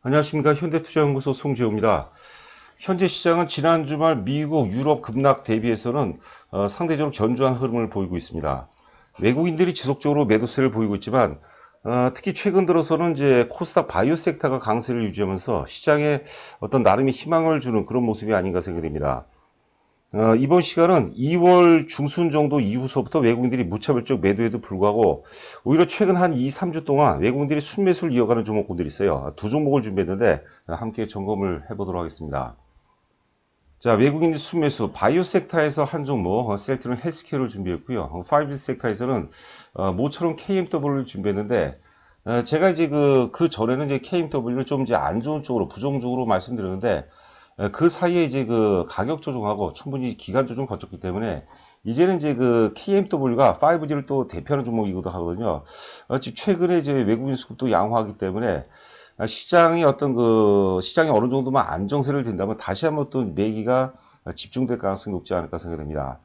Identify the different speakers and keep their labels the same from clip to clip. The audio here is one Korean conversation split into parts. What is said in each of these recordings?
Speaker 1: 안녕하십니까. 현대투자연구소 송재호입니다. 현재 시장은 지난 주말 미국, 유럽 급락 대비해서는 상대적으로 견조한 흐름을 보이고 있습니다. 외국인들이 지속적으로 매도세를 보이고 있지만 특히 최근 들어서는 이제 코스닥 바이오 섹터가 강세를 유지하면서 시장에 어떤 나름의 희망을 주는 그런 모습이 아닌가 생각됩니다. 이번 시간은 2월 중순 정도 이후서부터 외국인들이 무차별적 매도에도 불구하고 오히려 최근 한 2, 3주 동안 외국인들이 순매수를 이어가는 종목군들이 있어요. 두 종목을 준비했는데 함께 점검을 해보도록 하겠습니다. 자, 외국인들 순매수 바이오 섹터에서 한 종목 셀트론 헬스케어를 준비했고요. 5G 섹터에서는 모처럼 KMW를 준비했는데 제가 이제 그 전에는 이제 KMW를 좀 이제 안 좋은 쪽으로 부정적으로 말씀드렸는데 그 사이에 이제 그 가격 조정하고 충분히 기간 조정 거쳤기 때문에 이제는 이제 그 KMW가 5G를 또 대표하는 종목이기도 하거든요. 지금 최근에 이제 외국인 수급도 양호하기 때문에 시장이 시장이 어느 정도만 안정세를 든다면 다시 한번 또 매기가 집중될 가능성이 높지 않을까 생각됩니다.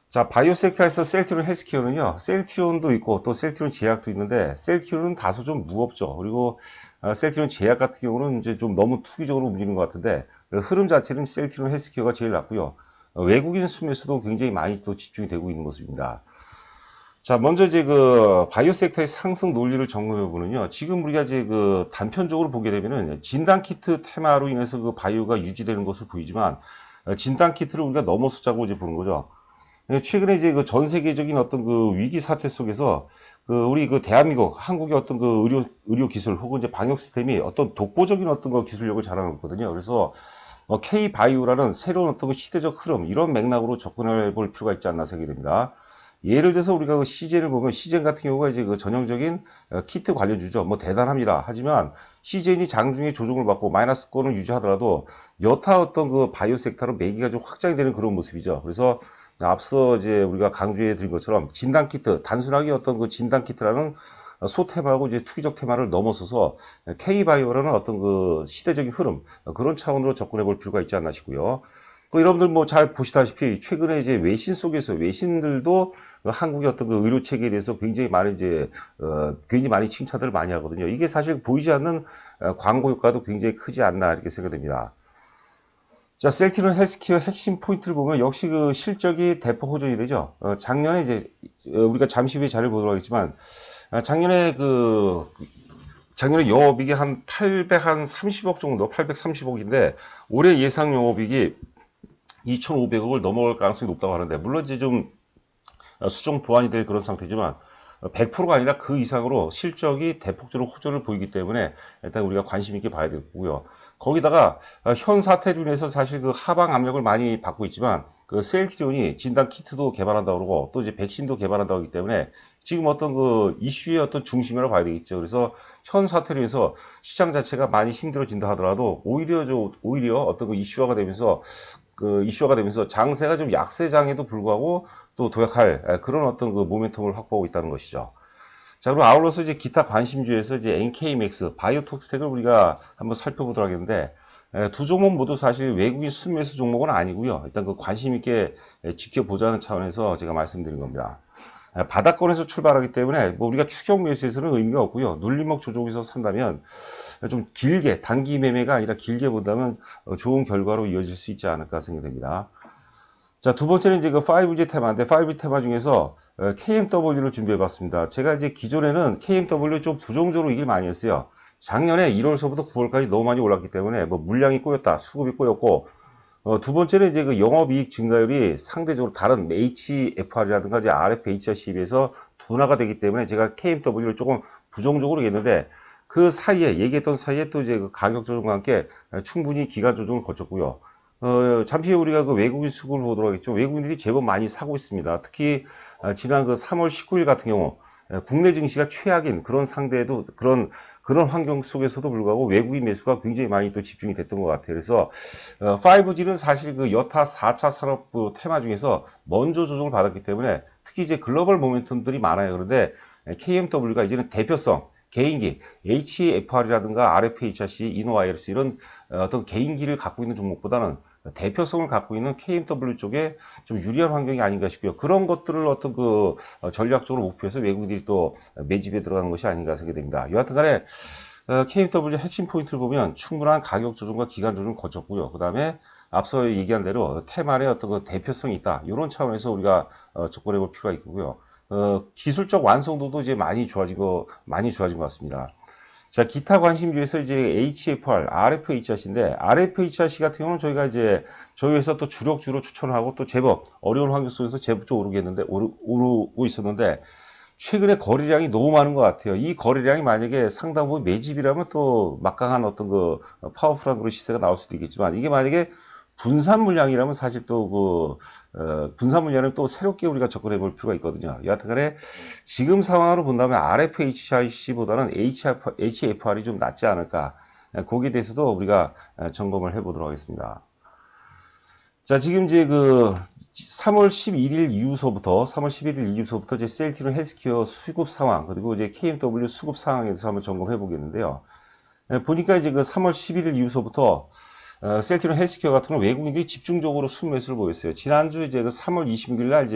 Speaker 1: 자, 바이오 섹터에서 셀트리온 헬스케어는요, 셀트리온도 있고 또 셀트리온 제약도 있는데 셀트리온은 다소 좀 무겁죠. 그리고 셀트리온 제약 같은 경우는 이제 좀 너무 투기적으로 움직이는 것 같은데 흐름 자체는 셀트리온 헬스케어가 제일 낫고요. 외국인 순매수도 굉장히 많이 또 집중이 되고 있는 모습입니다. 자, 먼저 이제 그 바이오 섹터의 상승 논리를 점검해 보면요. 지금 우리가 이제 그 단편적으로 보게 되면은 진단 키트 테마로 인해서 그 바이오가 유지되는 것을 보이지만 진단 키트를 우리가 넘어서자고 이제 보는 거죠. 최근에 이제 그 전 세계적인 어떤 그 위기 사태 속에서 우리 그 대한민국, 한국의 어떤 그 의료 기술 혹은 이제 방역 시스템이 어떤 독보적인 어떤 그 기술력을 자랑하고 있거든요. 그래서 K 바이오라는 새로운 어떤 그 시대적 흐름 이런 맥락으로 접근해 볼 필요가 있지 않나 생각이 됩니다. 예를 들어서 우리가 그 CJ를 보면 CJ 같은 경우가 이제 그 전형적인 키트 관련주죠. 뭐 대단합니다. 하지만 CJ이 장중에 조정을 받고 마이너스권을 유지하더라도 여타 어떤 그 바이오 섹터로 매기가 좀 확장이 되는 그런 모습이죠. 그래서 앞서 이제 우리가 강조해 드린 것처럼 진단 키트, 단순하게 어떤 그 진단 키트라는 소테마하고 이제 투기적 테마를 넘어서서 K바이오라는 어떤 그 시대적인 흐름, 그런 차원으로 접근해 볼 필요가 있지 않나 싶고요. 여러분들 뭐 잘 보시다시피 최근에 이제 외신 속에서 외신들도 한국의 어떤 그 의료 체계에 대해서 굉장히 많이 굉장히 많이 칭찬들을 많이 하거든요. 이게 사실 보이지 않는 광고 효과도 굉장히 크지 않나 이렇게 생각됩니다. 자, 셀트리온 헬스케어 핵심 포인트를 보면 역시 그 실적이 대폭 호전이 되죠. 작년에 이제 우리가 잠시 후에 자료를 보도록 하겠지만 작년에 영업이익이 한 830억 정도, 830억인데 올해 예상 영업이익이 2,500억을 넘어갈 가능성이 높다고 하는데 물론 이제 좀 수정 보완이 될 그런 상태지만 100%가 아니라 그 이상으로 실적이 대폭적으로 호전을 보이기 때문에 일단 우리가 관심 있게 봐야 되고요. 거기다가 현 사태로 인해서 사실 그 하방 압력을 많이 받고 있지만 그 셀트리온이 진단 키트도 개발한다고 그러고 또 이제 백신도 개발한다고 하기 때문에 지금 어떤 그 이슈의 어떤 중심이라고 봐야 되겠죠. 그래서 현 사태로 인해서 시장 자체가 많이 힘들어진다 하더라도 오히려 어떤 그 이슈화가 되면서 장세가 좀 약세장에도 불구하고 또 도약할 그런 어떤 그 모멘텀을 확보하고 있다는 것이죠. 자, 그리고 아울러서 이제 기타 관심주에서 이제 NK맥스, 바이오톡스텍을 우리가 한번 살펴보도록 하겠는데, 두 종목 모두 사실 외국인 순매수 종목은 아니고요. 일단 그 관심 있게 지켜보자는 차원에서 제가 말씀드린 겁니다. 바닥권에서 출발하기 때문에 뭐 우리가 추격 매수에서는 의미가 없고요. 눌림목 조정에서 산다면 좀 길게 단기 매매가 아니라 길게 본다면 좋은 결과로 이어질 수 있지 않을까 생각됩니다. 자, 두 번째는 이제 그 5G 테마인데 5G 테마 중에서 KMW를 준비해 봤습니다. 제가 이제 기존에는 KMW 좀 부정적으로 얘기를 많이 했어요. 작년에 1월서부터 9월까지 너무 많이 올랐기 때문에 뭐 물량이 꼬였다, 수급이 꼬였고 두 번째는 이제 그 영업이익 증가율이 상대적으로 다른 HFR이라든가 이제 RFHRC에 비해서 둔화가 되기 때문에 제가 KMW를 조금 부정적으로 얘기했는데 그 사이에 얘기했던 사이에 또 이제 그 가격 조정과 함께 충분히 기간 조정을 거쳤고요. 잠시 후에 우리가 그 외국인 수급을 보도록 하겠죠. 외국인들이 제법 많이 사고 있습니다. 특히 지난 그 3월 19일 같은 경우 국내 증시가 최악인 그런 상대에도 그런 환경 속에서도 불구하고 외국인 매수가 굉장히 많이 또 집중이 됐던 것 같아요. 그래서 5G는 사실 그 여타 4차 산업부 테마 중에서 먼저 조정을 받았기 때문에 특히 이제 글로벌 모멘텀들이 많아요. 그런데 KMW가 이제는 대표성 개인기, HFR이라든가 RFHRC, 이노와이러스 이런 어떤 개인기를 갖고 있는 종목보다는 대표성을 갖고 있는 KMW 쪽에 좀 유리한 환경이 아닌가 싶고요. 그런 것들을 어떤 전략적으로 목표해서 외국인들이 또 매집에 들어가는 것이 아닌가 생각이 됩니다. 여하튼 간에 KMW 핵심 포인트를 보면 충분한 가격 조정과 기간 조정 거쳤고요. 그 다음에 앞서 얘기한 대로 테마의 어떤 그 대표성이 있다. 이런 차원에서 우리가 접근해 볼 필요가 있고요. 기술적 완성도도 이제 많이 좋아진 것 같습니다. 자, 기타 관심주에서 이제 HFR, RFHRC인데, RFHRC 같은 경우는 저희가 이제, 저희 회사 또 주력주로 추천을 하고 또 제법, 어려운 환경 속에서 제법 좀 오르고 있었는데, 최근에 거래량이 너무 많은 것 같아요. 이 거래량이 만약에 상당 부분 매집이라면 또 막강한 어떤 그 파워풀한 그런 시세가 나올 수도 있겠지만, 이게 만약에 분산 물량이라면 사실 또 분산 물량을 또 새롭게 우리가 접근해 볼 필요가 있거든요. 여하튼간에 지금 상황으로 본다면 RFHIC보다는 HFR이 좀 낫지 않을까. 거기에 대해서도 우리가 점검을 해 보도록 하겠습니다. 자, 지금 이제 3월 11일 이후서부터 이제 셀티론 헬스케어 수급 상황, 그리고 이제 KMW 수급 상황에 대해서 한번 점검해 보겠는데요. 보니까 이제 3월 11일 이후서부터 셀티론 헬스케어 같은 경우 외국인들이 집중적으로 순매수를 보였어요. 지난주 이제 3월 26일 날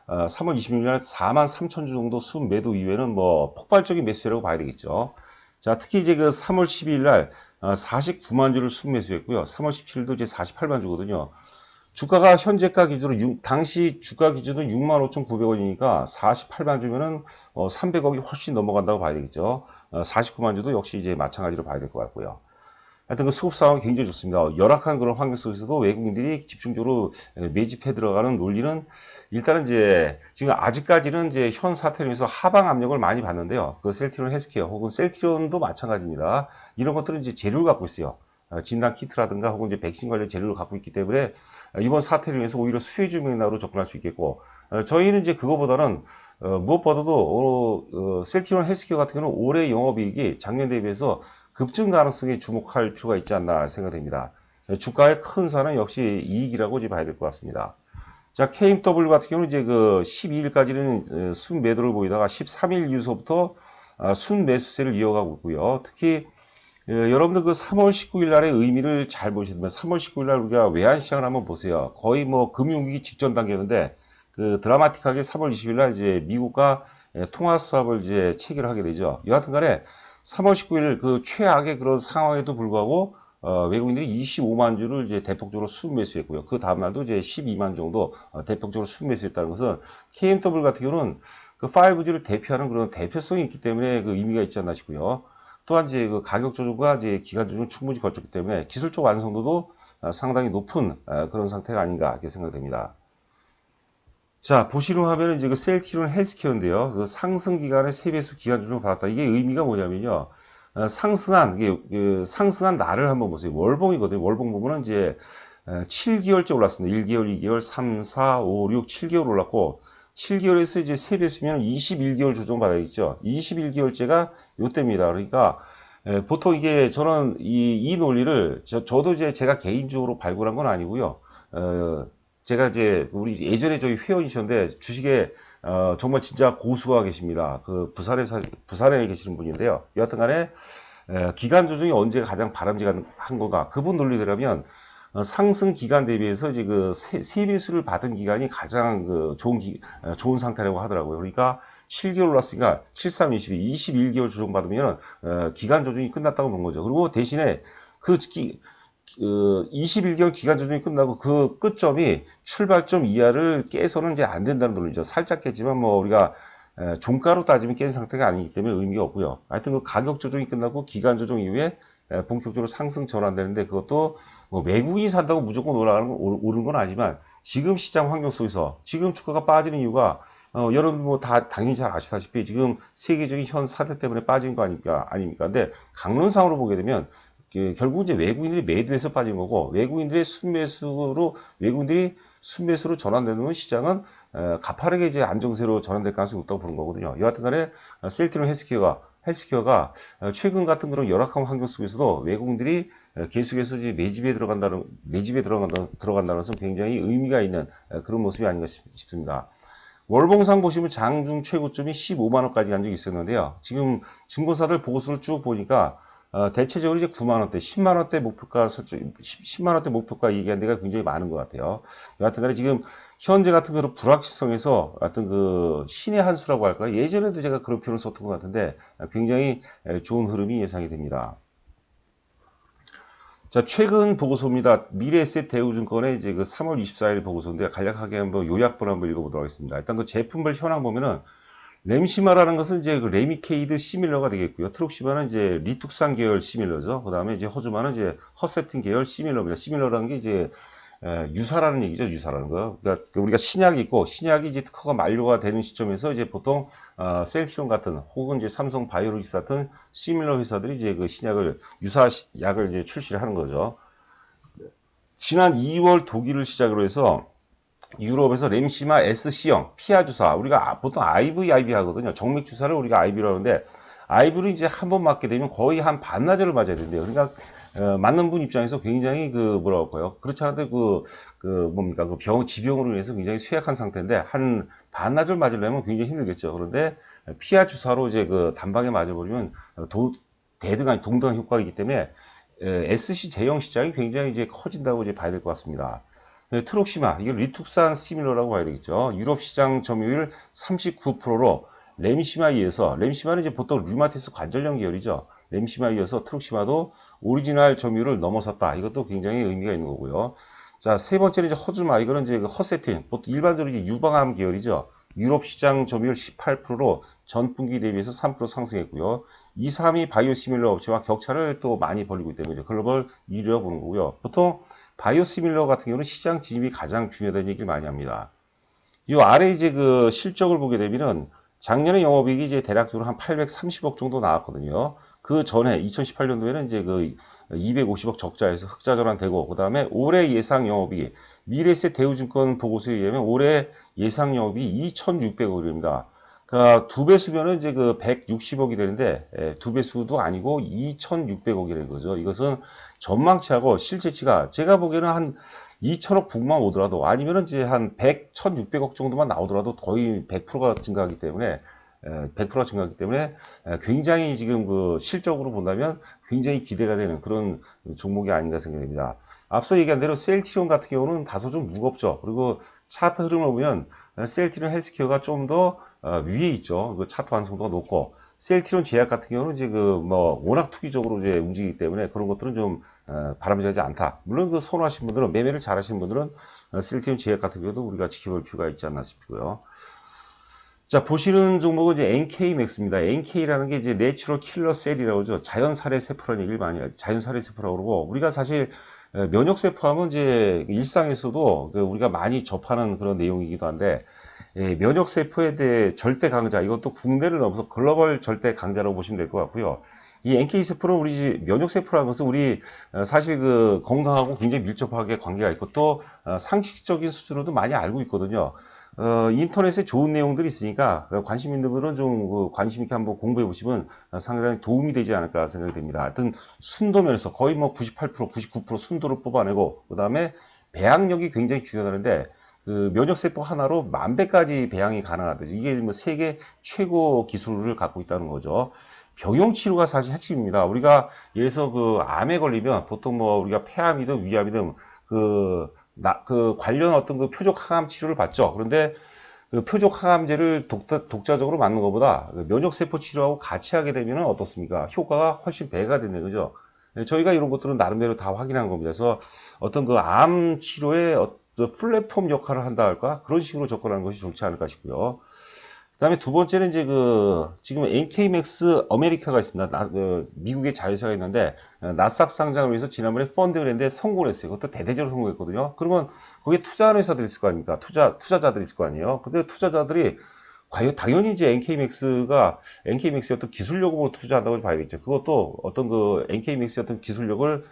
Speaker 1: 43,000주 정도 순매도 이후에는 뭐 폭발적인 매수라고 봐야 되겠죠. 자, 특히 이제 3월 12일 날 49만 주를 순매수했고요. 3월 17일도 이제 48만 주거든요. 주가가 현재가 기준으로 당시 주가 기준으로 65,900원이니까 48만 주면은 300억이 훨씬 넘어간다고 봐야 되겠죠. 49만 주도 역시 이제 마찬가지로 봐야 될 것 같고요. 하여튼 수급 상황이 굉장히 좋습니다. 열악한 그런 환경 속에서도 외국인들이 집중적으로 매집해 들어가는 논리는 일단은 이제 지금 아직까지는 이제 현 사태로 인해서 하방 압력을 많이 받는데요. 셀트리온 헬스케어 혹은 셀트리온도 마찬가지입니다. 이런 것들은 이제 재료를 갖고 있어요. 진단 키트라든가 혹은 이제 백신 관련 재료를 갖고 있기 때문에 이번 사태를 위해서 오히려 수혜주 맥락으로 접근할 수 있겠고, 저희는 이제 그거보다는 무엇보다도 셀트리온 헬스케어 같은 경우는 올해 영업이익이 작년 대비해서 급증 가능성에 주목할 필요가 있지 않나 생각됩니다. 주가의 큰 산은 역시 이익이라고 이제 봐야 될 것 같습니다. 자, KMW 같은 경우는 이제 12일까지는 순매도를 보이다가 13일 이후서부터 순매수세를 이어가고 있고요. 특히 여러분들 3월 19일 날의 의미를 잘 보시면 3월 19일 날 우리가 외환시장을 한번 보세요. 거의 뭐 금융위기 직전 단계였는데 드라마틱하게 3월 20일 날 이제 미국과 통화 수합을 이제 체결하게 되죠. 여하튼간에 3월 19일 최악의 그런 상황에도 불구하고 외국인들이 25만 주를 이제 대폭적으로 순매수했고요. 그 다음날도 이제 12만 정도 대폭적으로 순매수했다는 것은 KMW 같은 경우는 5G를 대표하는 그런 대표성이 있기 때문에 의미가 있지 않나 싶고요. 또한 이제 가격 조정과 이제 기간 조정을 충분히 거쳤기 때문에 기술적 완성도도 상당히 높은 그런 상태가 아닌가 이렇게 생각됩니다. 자, 보시는 화면은 이제 셀트리온 헬스케어인데요. 상승 기간에 3배수 기간 조정을 받았다. 이게 의미가 뭐냐면요. 상승한 날을 한번 보세요. 월봉이거든요. 월봉 보면은 이제 7개월째 올랐습니다. 1개월, 2개월, 3, 4, 5, 6, 7개월 올랐고 7개월에서 이제 3배수면 21개월 조정받아야겠죠. 21개월째가 요때입니다. 그러니까 보통 이게 저는 이 논리를 저도 이제 제가 개인적으로 발굴한 건 아니고요. 제가 이제 우리 예전에 저희 회원이셨는데 주식에 정말 진짜 고수가 계십니다. 부산에 계시는 분인데요. 여하튼간에 기간 조정이 언제 가장 바람직한 건가? 그분 논리대로면 상승 기간 대비해서 이제 세배수를 받은 기간이 가장 좋은 상태라고 하더라고요. 그러니까 7개월 올랐으니까 7, 3, 22, 21개월 조정받으면 기간 조정이 끝났다고 본 거죠. 그리고 대신에 21개월 기간 조정이 끝나고 그 끝점이 출발점 이하를 깨서는 이제 안 된다는 논리죠. 살짝 깼지만 뭐 우리가 종가로 따지면 깬 상태가 아니기 때문에 의미가 없고요. 하여튼 가격 조정이 끝나고 기간 조정 이후에 본격적으로 상승 전환되는데 그것도 뭐 외국인이 산다고 무조건 오르는 건 아니지만 지금 시장 환경 속에서 지금 주가가 빠지는 이유가 여러분 뭐 다 당연히 잘 아시다시피 지금 세계적인 현 사태 때문에 빠진 거 아닙니까? 근데 강론상으로 보게 되면 결국 이제 외국인들이 매도해서 빠진 거고 외국인들이 순매수로 전환되는 시장은 가파르게 이제 안정세로 전환될 가능성이 높다고 보는 거거든요. 여하튼간에 셀트리온 헬스케어가 최근 같은 그런 열악한 환경 속에서도 외국인들이 계속해서 이제 매집에 들어간다는 것은 굉장히 의미가 있는 그런 모습이 아닌가 싶습니다. 월봉상 보시면 장중 최고점이 15만원까지 간 적이 있었는데요. 지금 증권사들 보고서를 쭉 보니까 대체적으로 이제 9만 원대, 10만 원대 목표가 설정, 10만 원대 목표가 얘기한 데가 굉장히 많은 것 같아요. 여하튼간에 지금 현재 같은 그런 불확실성에서 어떤 그 신의 한 수라고 할까? 예전에도 제가 그런 표현을 썼던 것 같은데 굉장히 좋은 흐름이 예상이 됩니다. 자, 최근 보고서입니다. 미래에셋 대우증권의 이제 그 3월 24일 보고서인데 간략하게 한번 요약본 한번 읽어보도록 하겠습니다. 일단 그 제품별 현황 보면은 램시마라는 것은 이제 그 레미케이드 시밀러가 되겠고요. 트룩시마는 이제 리툭산 계열 시밀러죠. 그 다음에 이제 허즈마는 이제 허셉틴 계열 시밀러입니다. 시밀러라는 게 이제 유사라는 얘기죠. 유사라는 거. 그러니까 우리가 신약이 있고 신약이 이제 특허가 만료가 되는 시점에서 이제 보통 셀트리온 같은 혹은 이제 삼성 바이오로직스 같은 시밀러 회사들이 이제 그 신약을 유사 약을 이제 출시를 하는 거죠. 지난 2월 독일을 시작으로 해서 유럽에서 램시마 SC형 피하 주사 우리가 보통 IV 하거든요. 정맥 주사를 우리가 IV로 하는데 IV로 이제 한 번 맞게 되면 거의 한 반나절을 맞아야 된대요. 그러니까 맞는 분 입장에서 굉장히 그 뭐라고 할까요? 그렇지 않아도 뭡니까 그 지병으로 인해서 굉장히 쇠약한 상태인데 한 반나절 맞으려면 굉장히 힘들겠죠. 그런데 피하 주사로 이제 그 단방에 맞아버리면 대등한 동등한 효과이기 때문에 SC 제형 시장이 굉장히 이제 커진다고 이제 봐야 될 것 같습니다. 트룩시마, 이게 리툭산 시밀러라고 봐야 되겠죠. 유럽 시장 점유율 39%로 램시마에 이어서, 램시마는 이제 보통 류마티스 관절염 계열이죠. 램시마에 이어서 트룩시마도 오리지널 점유율을 넘어섰다. 이것도 굉장히 의미가 있는 거고요. 자, 세 번째는 이제 허즈마, 이거는 이제 그 허세틴, 보통 일반적으로 이제 유방암 계열이죠. 유럽 시장 점유율 18%로 전분기 대비해서 3% 상승했고요. 2, 3위 바이오시밀러 업체와 격차를 또 많이 벌리고 있기 때문에 글로벌 1위라고 보는 거고요. 보통 바이오시밀러 같은 경우는 시장 진입이 가장 중요하다는 얘기를 많이 합니다. 이 아래 이제 그 실적을 보게 되면은 작년에 영업이익이 이제 대략적으로 한 830억 정도 나왔거든요. 그 전에 2018년도에는 이제 그 250억 적자에서 흑자 전환되고, 그 다음에 올해 예상 영업이익, 미래에셋 대우증권 보고서에 의하면 올해 예상 영업이익이 2,600억입니다. 그러니까 두 배수면은 이제 그 160억이 되는데 두 배수도 아니고 2,600억이라는 거죠. 이것은 전망치하고 실제치가 제가 보기에는 한 2천억 북만 오더라도 아니면은 이제 한 100, 1,600억 정도만 나오더라도 거의 100%가 증가하기 때문에 100%가 증가하기 때문에 굉장히 지금 그 실적으로 본다면 굉장히 기대가 되는 그런 종목이 아닌가 생각됩니다. 앞서 얘기한 대로 셀트리온 같은 경우는 다소 좀 무겁죠. 그리고 차트 흐름을 보면 셀트리온 헬스케어가 좀 더 위에 있죠. 그 차트 완성도가 높고 셀트리온 제약 같은 경우는 이제 그 뭐 워낙 투기적으로 이제 움직이기 때문에 그런 것들은 좀 바람직하지 않다. 물론 그 선호하시는 분들은 매매를 잘하시는 분들은 셀트리온 제약 같은 경우도 우리가 지켜볼 필요가 있지 않나 싶고요. 자, 보시는 종목은 이제 NK맥스입니다. NK라는 게 이제 내추럴 킬러 셀이라고 하죠. 자연 살해 세포라는 얘기를 많이 하죠. 자연 살해 세포라고 그러고, 우리가 사실 면역 세포 하면 이제 일상에서도 우리가 많이 접하는 그런 내용이기도 한데, 면역 세포에 대해 절대 강자, 이것도 국내를 넘어서 글로벌 절대 강자라고 보시면 될 것 같고요. 이 NK 세포는 우리 면역 세포라는 것은 우리 사실 그 건강하고 굉장히 밀접하게 관계가 있고 또 상식적인 수준으로도 많이 알고 있거든요. 인터넷에 좋은 내용들이 있으니까 관심 있는 분들은 좀 관심 있게 한번 공부해 보시면 상당히 도움이 되지 않을까 생각이 됩니다. 하여튼 순도면에서 거의 뭐 98%, 99% 순도를 뽑아내고 그 다음에 배양력이 굉장히 중요하다는데 그 면역세포 하나로 10,000배까지 배양이 가능하다. 이게 뭐 세계 최고 기술을 갖고 있다는 거죠. 병용 치료가 사실 핵심입니다. 우리가 예를 들어서 그 암에 걸리면 보통 뭐 우리가 폐암이든 위암이든 그 관련 어떤 그 표적 항암 치료를 받죠. 그런데 그 표적 항암제를 독자적으로 맞는 것보다 그 면역세포 치료하고 같이 하게 되면 어떻습니까? 효과가 훨씬 배가 되는 거죠. 저희가 이런 것들은 나름대로 다 확인한 겁니다. 그래서 어떤 그 암 치료의 어떤 플랫폼 역할을 한다 할까? 그런 식으로 접근하는 것이 좋지 않을까 싶고요. 그 다음에 두 번째는 이제 지금 NK맥스 아메리카가 있습니다. 미국의 자회사가 있는데, 나스닥 상장을 위해서 지난번에 펀드를 했는데 성공을 했어요. 그것도 대대적으로 성공했거든요. 그러면 거기에 투자하는 회사들이 있을 거 아닙니까? 투자자들이 있을 거 아니에요. 근데 투자자들이 과연 당연히 이제 NK맥스의 어떤 기술력으로 투자한다고 봐야겠죠. 그것도 어떤 그 NK맥스의 어떤 기술력을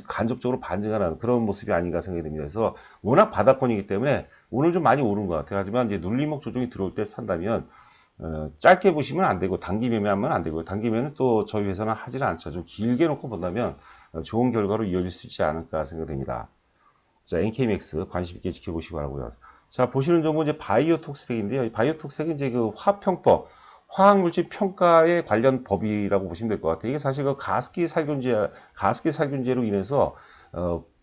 Speaker 1: 간접적으로 반증하는 그런 모습이 아닌가 생각이 듭니다. 그래서 워낙 바닥권이기 때문에 오늘 좀 많이 오른 것 같아요. 하지만 이제 눌림목 조정이 들어올 때 산다면 짧게 보시면 안 되고 단기 매매하면 안 되고요. 단기 매매는 또 저희 회사는 하지는 않죠. 좀 길게 놓고 본다면 좋은 결과로 이어질 수 있지 않을까 생각됩니다. 자, NK맥스 관심 있게 지켜보시기 바라고요. 자, 보시는 종목은 이제 바이오톡스텍인데요. 바이오톡스텍은 이제 그 화평법, 화학물질 평가에 관련 법이라고 보시면 될 것 같아요. 이게 사실 그 가습기 살균제로 인해서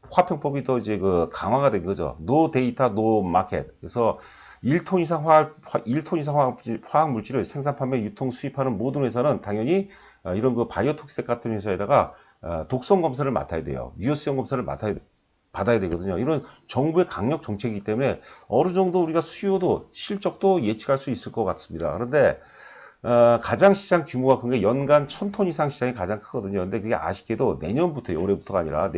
Speaker 1: 화평법이 더 이제 그 강화가 된 거죠. 노 데이터, 노 마켓. 그래서 1톤 이상 화학물질을 생산, 판매, 유통, 수입하는 모든 회사는 당연히 이런 그 바이오톡스텍 같은 회사에다가 독성 검사를 맡아야 돼요. 유효성 검사를 받아야 되거든요. 이런 정부의 강력 정책이기 때문에 어느 정도 우리가 수요도 실적도 예측할 수 있을 것 같습니다. 그런데 가장 시장 규모가 큰 게 연간 1000톤 이상 시장이 가장 크거든요. 근데 그게 아쉽게도 내년부터, 올해부터가 아니라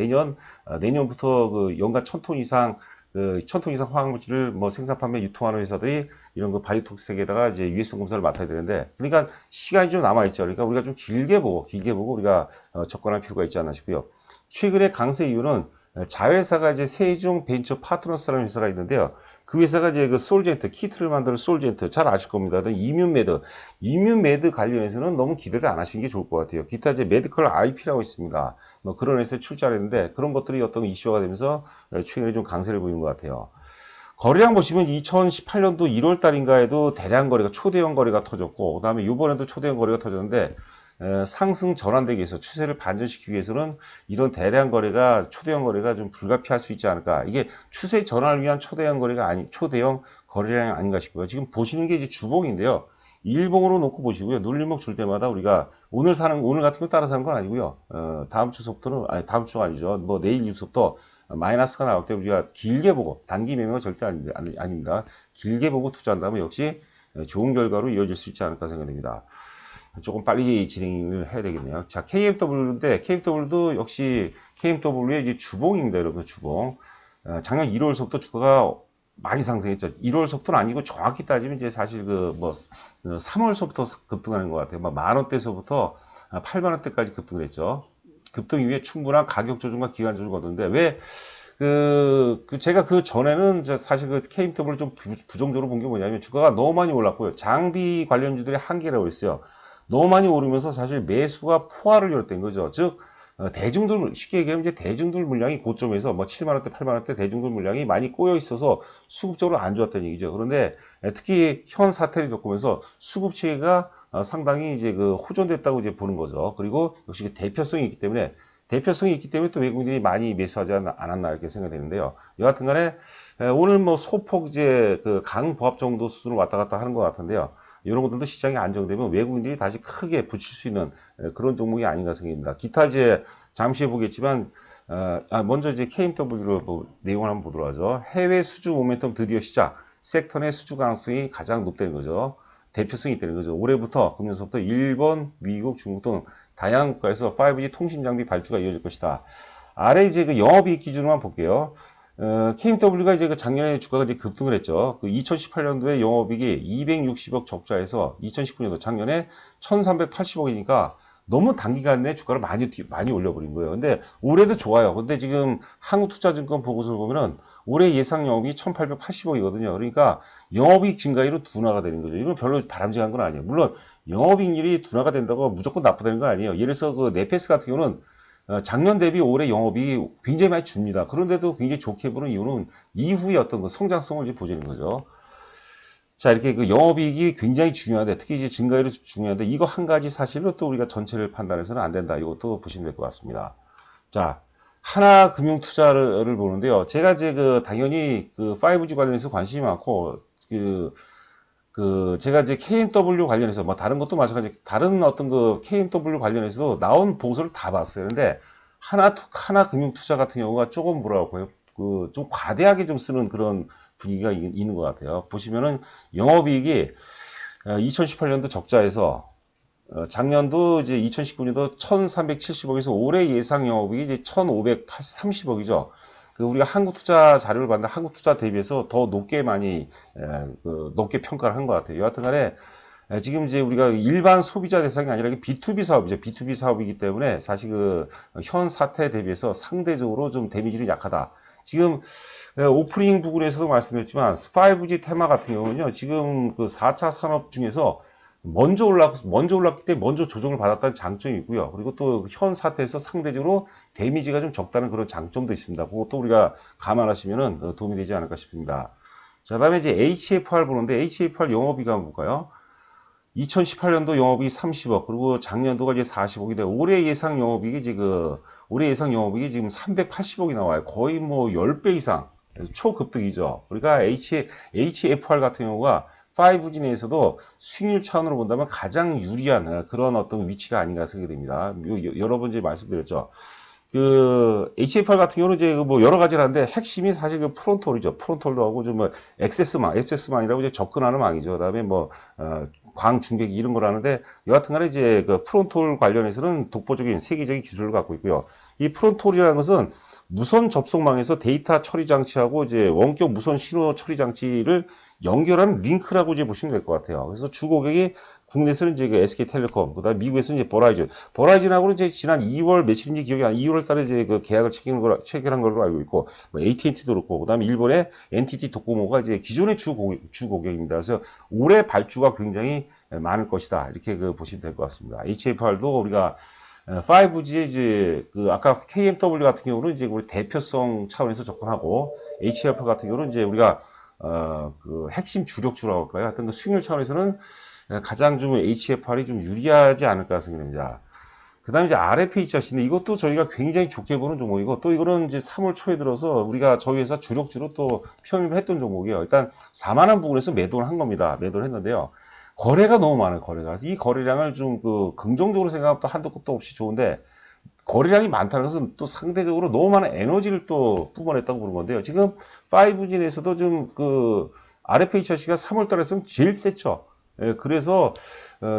Speaker 1: 내년부터 그 연간 1000톤 이상, 1000톤 이상 화학물질을 뭐 생산, 판매, 유통하는 회사들이 이런 그 바이오톡스텍에다가 이제 유해성 검사를 맡아야 되는데, 그러니까 시간이 좀 남아있죠. 그러니까 우리가 좀 길게 보고 우리가 접근할 필요가 있지 않나 싶고요. 최근의 강세 이유는 자회사가 이제 세종 벤처 파트너스라는 회사가 있는데요. 그 회사가 이제 그 솔젠트, 키트를 만드는 솔젠트, 잘 아실 겁니다. 이뮨메드 관련해서는 너무 기대를 안 하시는 게 좋을 것 같아요. 기타 이제 메디컬 IP라고 있습니다. 뭐 그런 회사에 출자를 했는데 그런 것들이 어떤 이슈가 되면서 최근에 좀 강세를 보이는 것 같아요. 거래량 보시면 2018년도 1월 달인가에도 대량 거래가, 초대형 거래가 터졌고, 그 다음에 이번에도 초대형 거래가 터졌는데, 상승 전환되기 위해서, 추세를 반전시키기 위해서는 이런 대량 거래가, 초대형 거래가 좀 불가피할 수 있지 않을까. 이게 추세 전환을 위한 초대형 거래량이 아닌가 싶고요. 지금 보시는 게 이제 주봉인데요. 일봉으로 놓고 보시고요. 눌림목 줄 때마다 우리가 오늘 같은 거 따라 사는 건 아니고요. 다음 다음 주가 아니죠. 뭐 내일 뉴스부터 마이너스가 나올 때 우리가 길게 보고, 단기 매매가 절대 아닙니다. 길게 보고 투자한다면 역시 좋은 결과로 이어질 수 있지 않을까 생각됩니다. 조금 빨리 진행을 해야 되겠네요. 자, KMW인데, KMW도 역시 KMW의 이제 주봉입니다. 여러분, 주봉. 작년 1월서부터 주가가 많이 상승했죠. 1월서부터는 아니고 정확히 따지면 이제 사실 3월서부터 급등하는 것 같아요. 막 만원대서부터 8만원대까지 급등을 했죠. 급등 이후에 충분한 가격 조정과 기간 조정을 얻었는데, 왜, 제가 그 전에는 사실 그 KMW를 좀 부정적으로 본 게 뭐냐면 주가가 너무 많이 올랐고요. 장비 관련주들의 한계라고 했어요. 너무 많이 오르면서 사실 매수가 포화를 열었던 거죠. 즉, 쉽게 얘기하면 이제 대중들 물량이 고점에서 뭐 7만원대, 8만원대 대중들 물량이 많이 꼬여 있어서 수급적으로 안 좋았다는 얘기죠. 그런데 특히 현 사태를 겪으면서 수급 체계가 상당히 이제 호전됐다고 이제 보는 거죠. 그리고 역시 대표성이 있기 때문에 또 외국인들이 많이 매수하지 않았나 이렇게 생각되는데요. 여하튼 간에 오늘 뭐 소폭 이제 강보합 정도 수준으로 왔다 갔다 하는 것 같은데요. 이런 것들도 시장이 안정되면 외국인들이 다시 크게 붙일 수 있는 그런 종목이 아닌가 생각합니다. 기타 이제 잠시 해보겠지만, 먼저 이제 KMW로 내용을 한번 보도록 하죠. 해외 수주 모멘텀 드디어 시작. 섹터 내 수주 가능성이 가장 높다는 거죠. 대표성이 있다는 거죠. 올해부터, 금년서부터 일본, 미국, 중국 등 다양한 국가에서 5G 통신 장비 발주가 이어질 것이다. 아래 이제 영업이익 기준으로만 볼게요. KMW가 이제 작년에 주가가 이제 급등을 했죠. 2018년도에 영업이익이 260억 적자에서 2019년도 작년에 1380억이니까 너무 단기간 내에 주가를 많이 올려버린 거예요. 근데 올해도 좋아요. 근데 지금 한국투자증권 보고서를 보면은 올해 예상 영업이익이 1880억이거든요. 그러니까 영업이익 증가율은 둔화가 되는 거죠. 이건 별로 바람직한 건 아니에요. 물론 영업이익률이 둔화가 된다고 무조건 나쁘다는 건 아니에요. 예를 들어서 네페스 같은 경우는 작년 대비 올해 영업이 굉장히 많이 줍니다. 그런데도 굉장히 좋게 보는 이유는 이후의 어떤 성장성을 보여주는 거죠. 자, 이렇게 영업이익이 굉장히 중요한데, 특히 이제 증가율이 중요한데, 이거 한 가지 사실은 또 우리가 전체를 판단해서는 안 된다. 이것도 보시면 될 것 같습니다. 자, 하나금융투자를 보는데요. 제가 이제 당연히 5G 관련해서 관심이 많고, 제가 이제 KMW 관련해서, 뭐 다른 것도 마찬가지, 다른 어떤 KMW 관련해서도 나온 보고서를 다 봤어요. 근데 하나금융투자 같은 경우가 조금 뭐라고 해요? 좀 과대하게 좀 쓰는 그런 분위기가 있는 것 같아요. 보시면은 영업이익이 2018년도 적자에서 작년도 이제 2019년도 1370억에서 올해 예상 영업이익이 이제 1530억이죠. 우리가 한국투자 자료를 봤는데 한국투자 대비해서 더 높게 높게 평가를 한 것 같아요. 여하튼 간에 지금 이제 우리가 일반 소비자 대상이 아니라 B2B 사업이죠. B2B 사업이기 때문에 사실 현 사태 대비해서 상대적으로 좀 데미지는 약하다. 지금 오프닝 부분에서도 말씀드렸지만 5G 테마 같은 경우는요. 지금 4차 산업 중에서 먼저 올랐기 때문에 먼저 조정을 받았다는 장점이 있고요. 그리고 또 현 사태에서 상대적으로 데미지가 좀 적다는 그런 장점도 있습니다. 그것도 우리가 감안하시면 도움이 되지 않을까 싶습니다. 자, 다음에 이제 HFR 보는데 HFR 영업이익 한번 볼까요? 2018년도 영업이익이 30억, 그리고 작년도가 이제 40억인데, 올해 예상 영업이익이 지금 380억이 나와요. 거의 뭐 10배 이상. 초급등이죠. 그러니까 HFR 같은 경우가 5G 내에서도 수익률 차원으로 본다면 가장 유리한 그런 어떤 위치가 아닌가 생각이 됩니다. 여러 번 이제 말씀드렸죠. 그 HFR 같은 경우는 이제 뭐 여러 가지를 하는데 핵심이 사실 그 프론톨이죠. 프론톨도 하고 좀 뭐 액세스망이라고 이제 접근하는 망이죠. 그다음에 뭐 광중계기 이런 걸 하는데 여하튼간에 이제 그 프론톨 관련해서는 독보적인 세계적인 기술을 갖고 있고요. 이 프론톨이라는 것은 무선 접속망에서 데이터 처리 장치하고 이제 원격 무선 신호 처리 장치를 연결하는 링크라고 이제 보시면 될 것 같아요. 그래서 주 고객이 국내에서는 이제 그 SK텔레콤, 그다음 미국에서는 이제 버라이즌하고는 이제 지난 2월 며칠인지 기억이 안, 2월 달에 이제 그 계약을 체결한 걸로 알고 있고, 뭐 AT&T도 그렇고, 그다음에 일본의 NTT 도코모가 이제 기존의 주 고객입니다. 그래서 올해 발주가 굉장히 많을 것이다. 이렇게 그 보시면 될 것 같습니다. HFR도 우리가 5G에 이제 그 아까 KMW 같은 경우는 이제 우리 대표성 차원에서 접근하고, HFR 같은 경우는 이제 우리가 그 핵심 주력주라고 할까요? 하여튼 그 수익률 차원에서는 가장 좀 HFR이 좀 유리하지 않을까 생각됩니다. 그 다음에 이제 RFHRC인데 이것도 저희가 굉장히 좋게 보는 종목이고, 또 이거는 이제 3월 초에 들어서 우리가 저희 회사 주력주로 또 편입을 했던 종목이에요. 일단 4만원 부근에서 매도를 한 겁니다. 매도를 했는데요. 거래가 너무 많아요, 거래가. 이 거래량을 좀 그 긍정적으로 생각하면 또 한도 끝도 없이 좋은데, 거래량이 많다는 것은 또 상대적으로 너무 많은 에너지를 또 뿜어냈다고 보는 건데요. 지금 5G에서도 좀 그 RFHRC가 3월 달에서는 제일 셌죠. 예, 그래서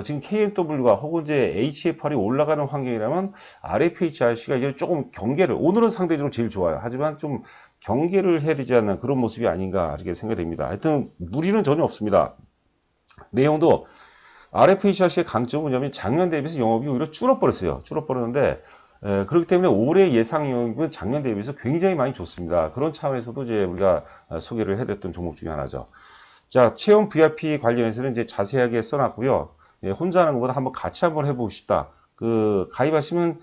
Speaker 1: 지금 KMW가 혹은 이제 HFR이 올라가는 환경이라면 RFHRC가 이제 조금 경계를, 오늘은 상대적으로 제일 좋아요. 하지만 좀 경계를 해야 되지 않나 그런 모습이 아닌가 이렇게 생각됩니다. 하여튼 무리는 전혀 없습니다. 내용도 RFHRC의 강점은 뭐냐면 작년 대비해서 영업이 오히려 줄어버렸어요. 줄어버렸는데 그렇기 때문에 올해 예상 영업은 작년 대비해서 굉장히 많이 좋습니다. 그런 차원에서도 이제 우리가 소개를 해드렸던 종목 중에 하나죠. 자, 체험 VIP 관련해서는 이제 자세하게 써놨고요. 예, 혼자 하는 것보다 한번 같이 한번 해보고 싶다. 그 가입하시면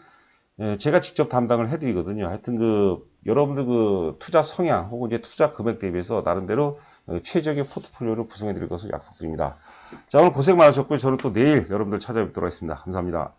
Speaker 1: 제가 직접 담당을 해드리거든요. 하여튼 그 여러분들 그 투자 성향 혹은 이제 투자 금액 대비해서 나름대로 최적의 포트폴리오를 구성해 드릴 것을 약속드립니다. 자, 오늘 고생 많으셨고요. 저는 또 내일 여러분들 찾아뵙도록 하겠습니다. 감사합니다.